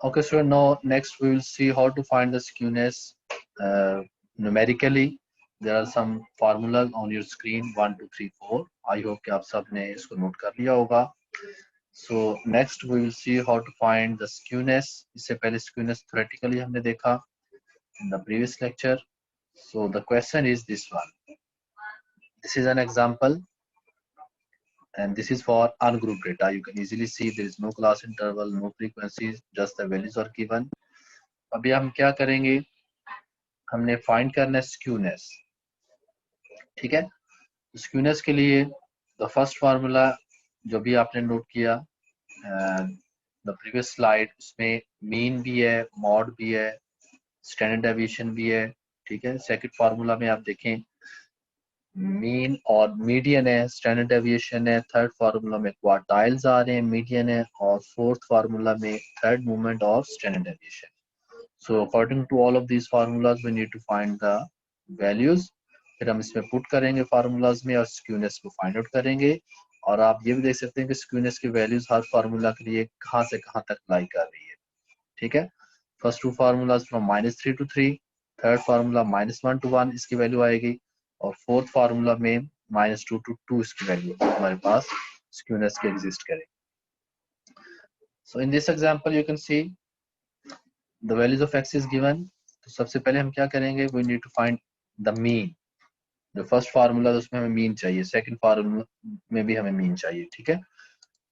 Okay, so now next we will see how to find the skewness numerically. There are some formulas on your screen 1, 2, 3, 4. I hope कि आप सब ने इसको note कर लिया होगा. So next we will see how to find the skewness. इससे पहले skewness theoretically हमने देखा in the previous lecture. So the question is this one. This is an example, and this is for ungrouped data. You can easily see there is no class interval, no frequencies, just the values are given. अभी हम क्या करेंगे, हमने find करना है skewness. ठीक है, skewness के लिए द फर्स्ट फार्मूला जो भी आपने नोट किया द प्रीवियस स्लाइड, उसमें मीन भी है, मॉड भी है, स्टैंडर्ड डेविएशन भी है. ठीक है, सेकंड फार्मूला में आप देखें मीन और मीडियन है, स्टैंडर्ड डेविएशन है. थर्ड फार्मूला में क्वार्टाइल्स आ रहे हैं, मीडियन है. और फोर्थ फार्मूला में थर्ड मूवमेंट और standard deviation. So according to all of these formulas, we need to find the values. फिर हम इसमें पुट करेंगे फार्मूलाज में और स्क्यूनेस को फाइंड आउट करेंगे. और आप ये भी देख सकते हैं कि स्क्यूनेस की वैल्यूज हर फार्मूला के लिए कहाँ से कहाँ तक लाई कर रही है. ठीक है, first to formulas from -3 to 3, third formula -1 to 1 इसकी वैल्यू आएगी, और फोर्थ फार्मूला में -2 to 2 इसकी वैल्यू हमारे पास स्क्यूनेस की एग्जिस्ट करेगी. So in this example you can see the values of x is given. तो सबसे पहले हम क्या करेंगे, we need to find the mean. जो फर्स्ट फार्मूला उसमें हमें मीन चाहिए, सेकंड फार्मूला में भी हमें मीन चाहिए. ठीक है,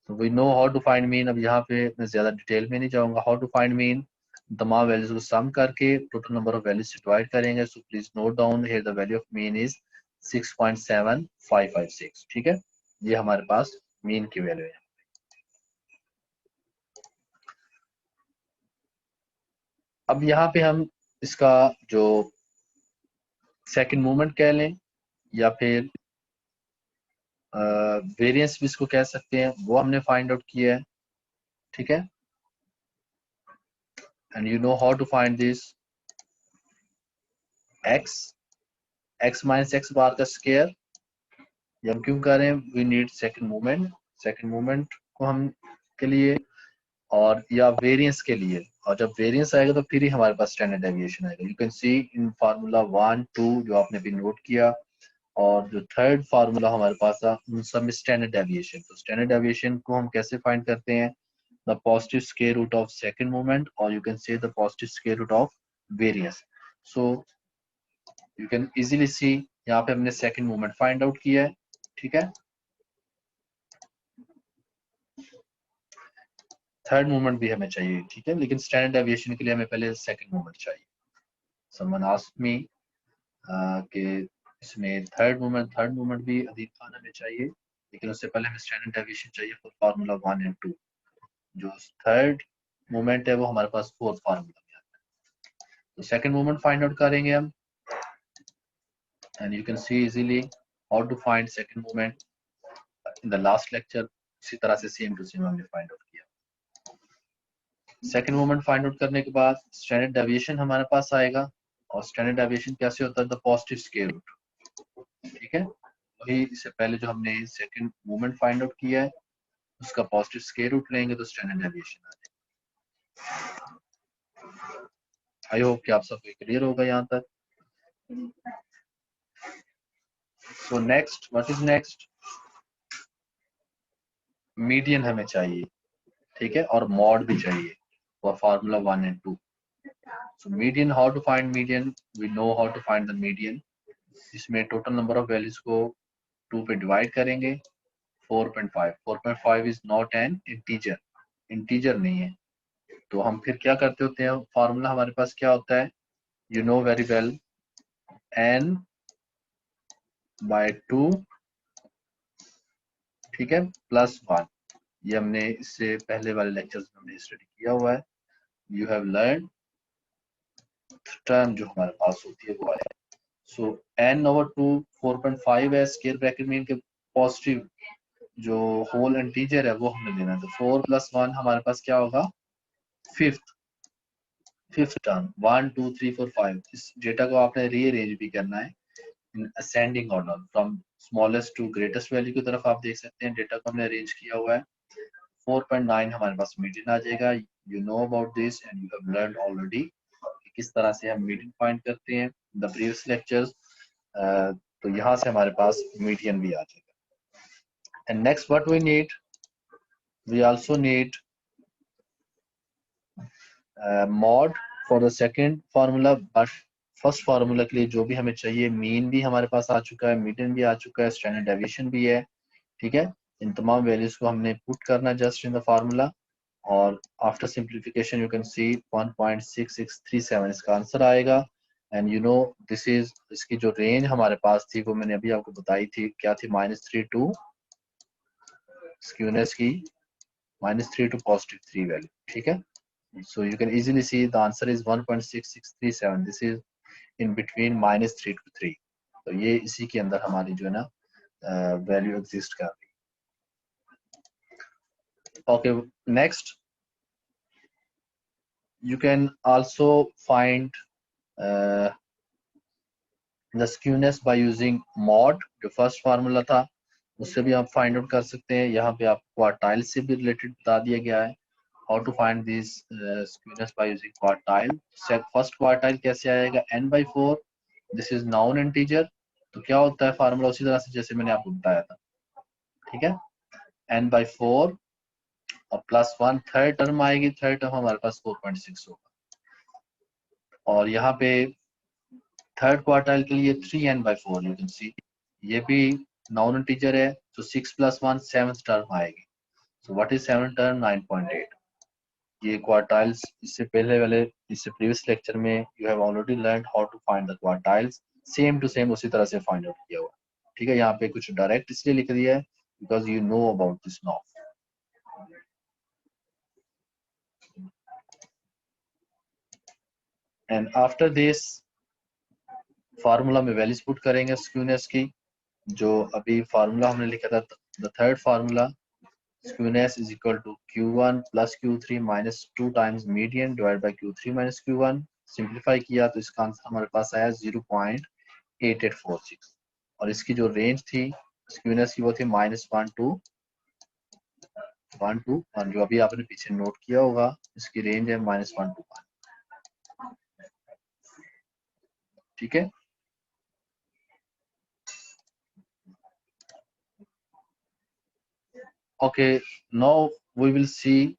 तो we know how to find mean. अब यहाँ पे मैं ज्यादा डिटेल में नहीं जाऊंगा. how to find mean, तमाम वैल्यूज को सम करके टोटल नंबर ऑफ वैल्यूज से डिवाइड करेंगे. So please note down here the value of mean is 6.7556. ठीक है, ये हमारे पास मीन की वैल्यू है. अब यहाँ पे हम इसका जो सेकंड मूवमेंट कह लें या फिर वेरिएंस भी इसको कह सकते हैं, वो हमने फाइंड आउट किया है. ठीक है, and you know how to find this x minus X bar का स्क्वायर. ये हम क्यों कर रहे हैं, वी नीड सेकंड मूवमेंट को हम के लिए और या वेरिएंस के लिए. और जब वेरिएंस आएगा तो फिर ही हमारे पास स्टैंडर्ड डेविएशन आएगा. You can C in formula 1, 2 जो आपने भी नोट किया, और जो थर्ड फार्मूला हमारे पास था उन सब में स्टैंडर्ड डेविएशन. तो स्टैंडर्ड डेविएशन को हम कैसे फाइंड करते हैं, the positive square root of second moment, or you can say the positive square root of variance. So you can easily see यहाँ पे हमने second moment find out किया है. ठीक है, थर्ड मोमेंट भी हमें चाहिए. ठीक है, लेकिन स्टैंडर्ड डेविएशन के लिए हमें पहले सेकंड मोमेंट चाहिए. someone asked me कि इसमें थर्ड मोमेंट भी अदीब खान हमें चाहिए, लेकिन उससे पहले हमें स्टैंडर्ड डेविएशन चाहिए फॉर फार्मूला 1 and 2. जो थर्ड मोमेंट है वो हमारे पास फोर्थ फार्मूला में आता है. तो सेकंड मोमेंट फाइंड आउट करेंगे हम, and you can see easily how to find second moment in the last lecture. इसी तरह से सेम टू सेम हमने फाइंड आउट किया. सेकंड मोमेंट फाइंड आउट करने के बाद स्टैंडर्ड डेविएशन हमारे पास आएगा, और स्टैंडर्ड डेविएशन कैसे होता है, द पॉजिटिव स्क्वायर रूट. ठीक है, वही इससे पहले जो हमने सेकंड मोमेंट फाइंड आउट किया है उसका पॉजिटिव स्क्वायर रूट लेंगे तो स्टैंडर्ड डेविएशन आ जाएगा. आई होप कि आप सबको क्लियर होगा यहाँ तक. So next, what is next, median हमें चाहिए. ठीक है, और मॉड भी चाहिए for formula 1 and 2. So median, how to find median, we know how to find the median. इसमें टोटल नंबर ऑफ वैल्यूज को 2 पे डिवाइड करेंगे. 4.5 इज नॉट एन इंटीजर नहीं है. तो हम फिर क्या करते होते हैं, फार्मूला हमारे पास क्या होता है, you know very well, n by 2, ठीक है, प्लस 1. ये हमने इससे पहले वाले लेक्चर्स में हमने स्टडी किया हुआ है. यू हैव लर्न टर्म जो हमारे पास होती है वो है. सो n/2 4.5 है, स्क्वायर ब्रैकेट में इनके पॉजिटिव जो होल इंटीजर है वो हमें लेना है. तो 4 + 1 हमारे पास क्या होगा, फिफ्थ टर्म. 1 2 3 4 5. इस डेटा को आपने रीअरेंज भी करना है in ascending order from smallest to greatest value की तरफ. आप देख सकते हैं डेटा को हमने अरेंज किया हुआ है. 4.9 हमारे पास मीडियन आ जाएगा. you know about this and you have learned already कि किस तरह से हम मीडियन फाइंड करते हैं the previous lectures. तो यहाँ से हमारे पास मीडियन भी आ जाएगा. And next what we need, we also need mod for the second formula, but first formula के लिए जो भी हमें चाहिए, मीन भी हमारे पास आ चुका है, मीडियन भी आ चुका है, स्टैंडर्ड डेविएशन भी है. ठीक है, इन तमाम वैल्यूज को हमने पुट करना जस्ट इन द फार्मूला, और आफ्टर सिंप्लीफिकेशन यू कैन सी 1.6637 इसका आंसर आएगा. And you no this is, इसकी जो रेंज हमारे पास थी वो मैंने अभी आपको बताई थी, क्या थी, -3 टू स्क्यूनेस की -3 टू +3 वैल्यू. ठीक है, so you can easily see the answer is 1.6637. this is in between -3 to 3. तो ये इसी के अंदर हमारी जो है ना वैल्यू एग्जिस्ट कर रही है. Okay, next you can also find the skewness by using mod. जो फर्स्ट फार्मूला था उससे भी आप फाइंड आउट कर सकते हैं. यहाँ पे आप क्वार्टाइल से भी रिलेटेड बता दिया गया है, how to find this skewness by using quartile. First quartile कैसे आएगा, n/4. This is noun integer, तो क्या होता है फार्मूला उसी तरह से जैसे मैंने आपको बताया था. ठीक है, n/4 और +1 थर्ड टर्म आएगी, थर्ड टर्म हमारे पास 4.6 होगा. और यहाँ पे थर्ड क्वार्टाइल के लिए 3n/4 यू कैन सी, ये भी नाउन इंटीजर है, तो 6 + 1 7th टर्म आएगी. So what is 7th term, 9.8. ये क्वार्टाइल्स इससे पहले वाले, इससे प्रीवियस लेक्चर में you have already learn how to find the quartiles, same to same उसी तरह से फाइंड आउट किया हुआ. ठीक है, यहाँ पे कुछ डायरेक्ट इसलिए लिख दिया है because you know about this now. And after this formula में वैल्यूज पुट करेंगे स्क्यूनेस की. जो अभी फार्मूला हमने लिखा था, the third formula, skewness is equal to Q1 plus Q3 minus 2 times median divided by Q3 minus Q1. Simplify किया तो इसका आंसर हमारे पास आया 0.8846. और इसकी जो रेंज थी स्क्यूनेस की वो थी -1 to 1 to 1, जो अभी आपने पीछे नोट किया होगा, इसकी रेंज है -1 to 1. ठीक है, okay, now we will see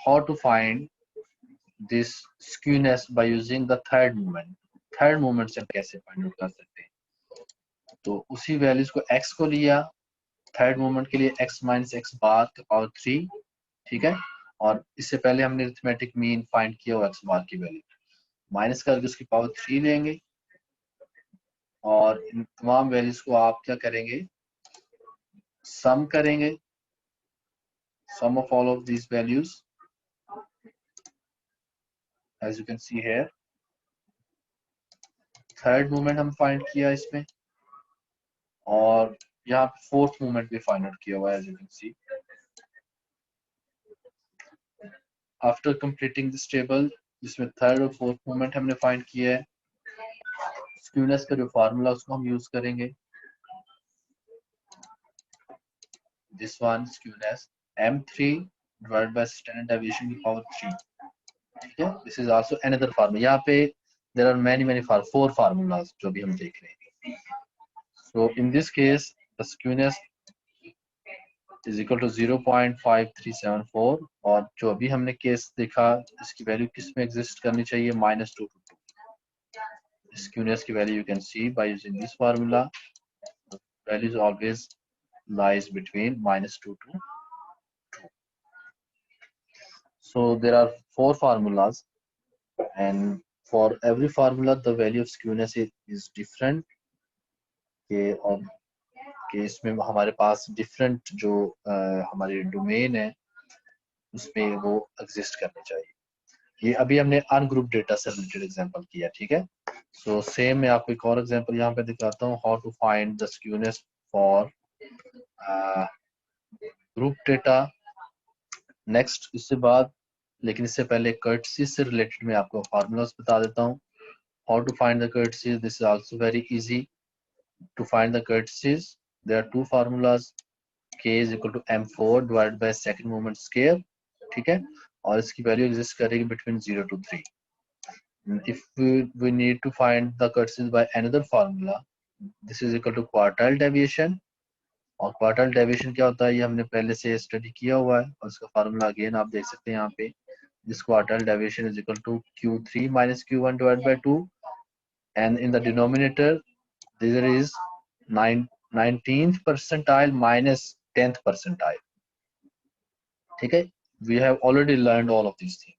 how to find this skewness by using the third moment. Third moment से हम कैसे फाइंड आउट कर सकते हैं, तो उसी वैल्यूज को x को लिया थर्ड मोमेंट के लिए, x - x बार का पावर 3. ठीक है, और इससे पहले हमने अरिथमेटिक मीन फाइंड किया हुआ x बार की वैल्यू, माइनस करके उसकी पावर 3 लेंगे, और इन तमाम वैल्यूज को आप क्या करेंगे, सम करेंगे, sum of all of these values as you can see here. Third moment हम फाइंड किया इसमें, और यहाँ पे फोर्थ मोमेंट भी फाइंड आउट किया हुआ है as you can see. After completing this table, जिसमें थर्ड और फोर्थ मोमेंट हमने फाइंड किया है, स्क्यूनेस का जो फार्मूला उसको हम यूज करेंगे. This one skewness m3 divided by standard deviation की पावर 3. ठीक है, this is also another formula. यहाँ पे there are many four formulas जो भी हम देख रहे हैं. So in this case the skewness is equal to 0.5374, और जो अभी हमने केस देखा इसकी वैल्यू किस में एग्जिस्ट करनी चाहिए, -2 to 2. स्क्यूनेस की value you can C by using this formula, values always lies between -2 to 2. So there are 4 formulas, and for every formula the value of skewness is different. और इसमें हमारे पास different जो हमारी domain है उसमें वो exist करनी चाहिए. ये अभी हमने अनग्रुप डेटा से रिलेटेड एग्जांपल किया. ठीक है, सो सेम मैं आपको एक और एग्जांपल यहाँ पे दिखाता हूँ, how to find the skewness for group data. Next इससे बाद, लेकिन इससे पहले कर्टसीज से रिलेटेड मैं आपको फार्मूलाज बता देता हूँ. How to find the kurtosis, this is also very easy to find the kurtosis. There are 2 formulas, k is equal to m4 divided by second moment square. ठीक है, और इसकी वैल्यू एग्जिस्ट करेगी between 0 to 3. If we need to find the curses by another formula, this is equal to quartile deviation. और quartile deviation क्या होता है ये हमने पहले से स्टडी किया हुआ है और इसका फार्मूला अगेन आप देख सकते हैं यहाँ पे. This quartile deviation is equal to Q3 minus Q1 divided by 2, and in the denominator there is 19th percentile minus 10th percentile. ठीक है, we have already learned all of this thing.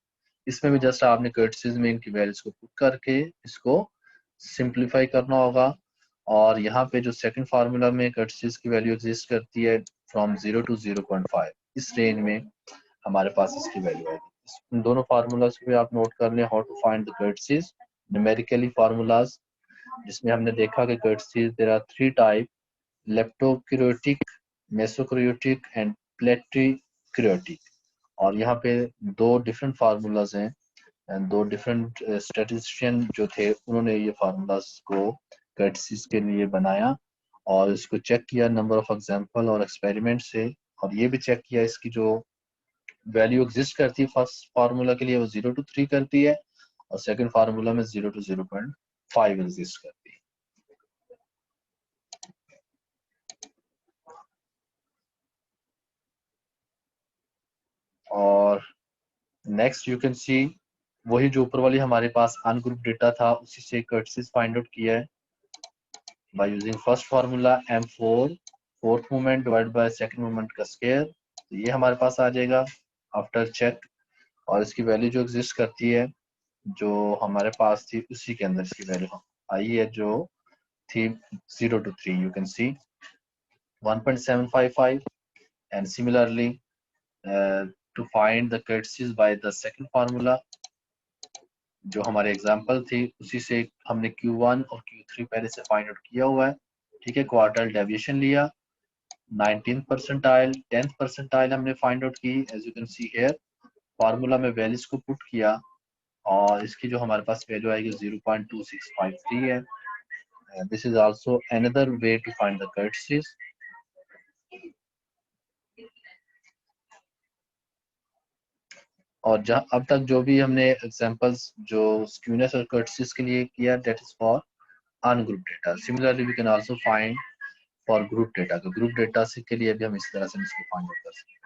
इसमें भी जस्ट आपने कर्टिसेस में इनकी values को put करके इसको सिंप्लीफाई करना होगा. और यहाँ पे जो सेकंड फार्मूला में कर्टिसेस की वैल्यू एग्जिस्ट करती है फ्रॉम 0 to 0.5, इस रेंज में हमारे पास इसकी वैल्यू आएगी. इन दोनों फार्मूलाज को भी आप नोट कर लें, how to find the kurtosis numerically formulas, जिसमें हमने देखा कि kurtosis there are 3 type: leptokurtic, mesokurtic and platykurtic. और यहाँ पे दो डिफरेंट फार्मूलाज हैं एंड दो डिफरेंट स्टैटिस्टिशियन जो थे उन्होंने ये फार्मूलाज को कर्टिसेस के लिए बनाया और इसको चेक किया नंबर ऑफ एग्जांपल और एक्सपेरिमेंट से, और ये भी चेक किया इसकी जो वैल्यू एग्जिस्ट करती है फर्स्ट फार्मूला के लिए वो 0 to 3 करती है और सेकंड फार्मूला में 0 to 0.5 एग्जिस्ट करती है. और नेक्स्ट यू कैन सी वही जो ऊपर वाली हमारे पास अनग्रुप डेटा था उसी से कर्टिसेस फाइंड आउट किया है by using first formula m4 fourth moment divide by second moment का स्क्वायर. तो ये हमारे पास आ जाएगा आफ्टर चेक, और इसकी वैल्यू जो एग्जिस्ट करती है जो हमारे पास थी उसी के अंदर इसकी वैल्यू आई है जो थी 0 to 3. You can C 1.755. and similarly to find the curtices by the second formula जो हमारे एग्जाम्पल थी उसी से हमने Q1 और Q3 पहले से फाइंड आउट किया हुआ है. ठीक है, क्वार्टाइल डेविएशन लिया, 19th परसेंटाइल 10th परसेंटाइल हमने फाइंड आउट की. As you can see here formula में वैल्यूज को पुट किया और इसकी जो हमारे पास वैल्यू आएगी 0.2653 है. This is also another way to find the kurtosis. और जहाँ अब तक जो भी हमने एग्जांपल्स जो स्क्यूनेस और कर्टिसेस के लिए किया that is for ungroup data. Similarly we can also find for group data. तो ग्रुप डेटा के लिए भी हम इस तरह से इसको फाइंड आउट कर सकते हैं.